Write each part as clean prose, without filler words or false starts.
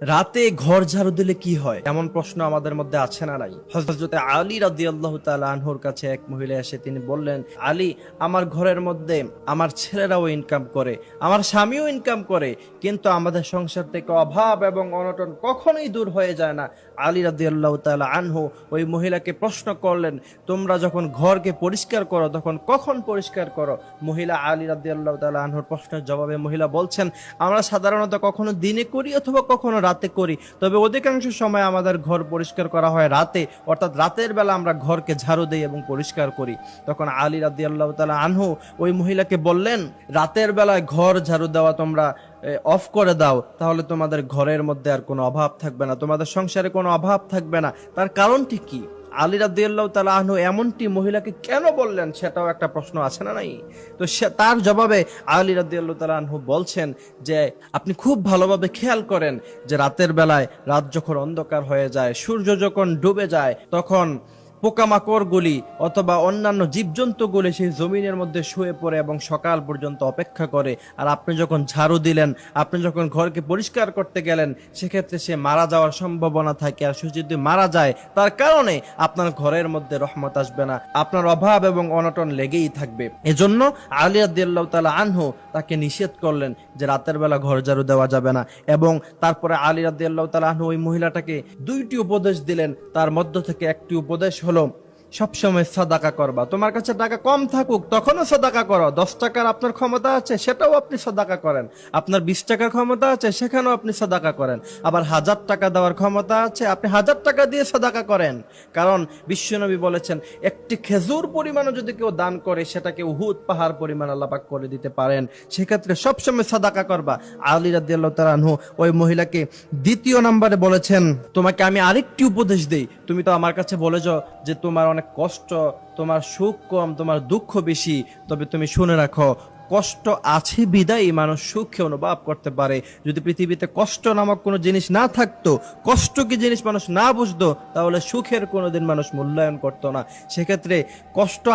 রাতে ঘর ঝাড়ু দিলে কি হয়, এমন প্রশ্ন আমাদের মধ্যে আছে না নাই? হযরত আলী রাদিয়াল্লাহু তাআলা আনহুর কাছে এক মহিলা এসে তিনি বললেন, আলী, আমার ঘরের মধ্যে আমার ছেলেরাও ইনকাম করে, আমার স্বামীও ইনকাম করে, কিন্তু আমাদের সংসার থেকে অভাব এবং অনটন কখনোই দূর হয়ে যায় না। আলী রাদিয়াল্লাহু তাআলা আনহু ওই মহিলাকে প্রশ্ন করলেন, তোমরা যখন ঘরকে পরিষ্কার করো তখন কখন পরিষ্কার করো? মহিলা আলী রাদিয়াল্লাহু তাআলা আনহুর প্রশ্নের জবাবে মহিলা বলছেন, আমরা সাধারণত কখনো দিনে করি অথবা কখনো রাতে করি, তবে অধিকাংশ সময় আমাদের ঘর পরিষ্কার করা হয় রাতে, অর্থাৎ রাতের বেলা আমরা ঘরকে ঝাড়ু দেই এবং পরিষ্কার করি। তখন আলী রাদিয়াল্লাহু তাআলা আনহু ওই মহিলাকে বললেন, রাতের বেলায় ঘর ঝাড়ু দেওয়া তোমরা অফ করে দাও, তাহলে তোমাদের ঘরের মধ্যে আর কোনো অভাব থাকবে না, তোমাদের সংসারে কোনো অভাব থাকবে না। তার কারণটি কি? আলী রাদিয়াল্লাহু তাআলা আনহু এমনটি মহিলাকে কেন বললেন, সেটাও একটা প্রশ্ন আছে না নাই? তো তার জবাবে আলী রাদিয়াল্লাহু তাআলা আনহু বলছেন যে, আপনি খুব ভালোভাবে খেয়াল করেন যে রাতের বেলায়, রাত যখন অন্ধকার হয়ে যায়, সূর্য যখন ডুবে যায়, তখন পোকামাকড়গুলি অথবা অন্যান্য জীবজন্তুগুলি সেই জমিনের মধ্যে শুয়ে পড়ে এবং সকাল পর্যন্ত অপেক্ষা করে। আর আপনি যখন ঝাড়ু দিলেন, আপনি যখন ঘরকে পরিষ্কার করতে গেলেন, সেক্ষেত্রে সে মারা যাওয়ার সম্ভাবনা থাকে। আর সে যদি মারা যায়, তার কারণে আপনার ঘরের মধ্যে রহমত আসবে না, আপনার অভাব এবং অনটন লেগেই থাকবে। এজন্য আলী রাদিয়াল্লাহু তাআলা আনহু তাকে নিষেধ করলেন যে রাতের বেলা ঘর ঝাড়ু দেওয়া যাবে না। এবং তারপরে আলী রাদিয়াল্লাহু তাআলা আনহু ওই মহিলাটাকে দুইটি উপদেশ দিলেন। তার মধ্য থেকে একটি উপদেশ হলো, সবসময় সাদাকা করবা। তোমার কাছে টাকা কম থাকুক তখনও সাদাকা করো। 10 টাকার আপনার ক্ষমতা আছে, সেটাও আপনি সাদাকা করেন। আপনার 20 টাকার ক্ষমতা আছে, সেখানেও আপনি সাদাকা করেন। আবার 1000 টাকা দেওয়ার ক্ষমতা আছে, আপনি 1000 টাকা দিয়ে সাদাকা করেন। কারণ বিশ্বনবী বলেছেন, একটি খেজুর পরিমাণও যদি কেউ দান করে, সেটাকে উহুদ পাহাড় পরিমাণ আল্লাহ পাক করে দিতে পারেন। সেক্ষেত্রে সবসময় সাদাকা করবা। আলী রাদিয়াল্লাহু তাআলা আনহু ওই মহিলাকে দ্বিতীয় নম্বরে বলেছেন, তোমাকে আমি আরেকটি উপদেশ দেই। তুমি তো আমার কাছে বলেছো যে তোমার অনেক কষ্ট, তোমার সুখ কম, তোমার দুঃখ বেশি, তবে তুমি শুনে রাখো, কষ্ট আছে বিদায় মানুষ সুখে অনুভব করতে পারে। যদি পৃথিবীতে কষ্ট নামক কোনো জিনিস না থাকতো, কষ্ট কি জিনিস মানুষ না বুঝতো, তাহলে সুখের কোনোদিন মানুষ মূল্যায়ন করতো না। সেক্ষেত্রে কষ্ট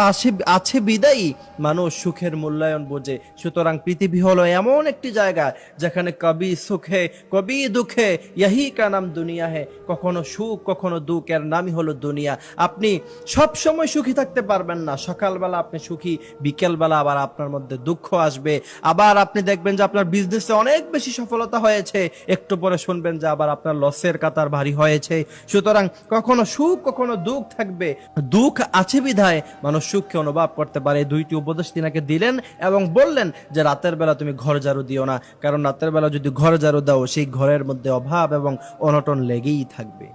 আছে বিদায়ী মানুষ সুখের মূল্যায়ন বোঝে। সুতরাং পৃথিবী হলো এমন একটি জায়গা যেখানে কবি সুখে কবি দুঃখে ইহি কা নাম দুনিয়া হে, কখনো সুখ কখনো দুঃখ, এর নামই হলো দুনিয়া। আপনি সব সময় সুখী থাকতে পারবেন না। সকালবেলা আপনি সুখী, বিকেলবেলা আবার আপনার মধ্যে দুঃখ আসবে। আবার আপনি দেখবেন যে আপনার বিজনেসে অনেক বেশি সফলতা হয়েছে, একটু পরে শুনবেন যে আবার আপনার লসের কাতার ভারী হয়েছে। সুতরাং কখনো সুখ কখনো দুঃখ থাকবে। দুঃখ আছে বিধায় মানুষ সুখকে অনুভব করতে পারে। দুইটি উপদেশ তিনাকে দিলেন এবং বললেন যে রাতের বেলা তুমি ঘর ঝাড়ু দিও না, কারণ রাতের বেলা যদি ঘর ঝাড়ু দাও, সেই ঘরের মধ্যে অভাব এবং অনটন লেগেই থাকবে।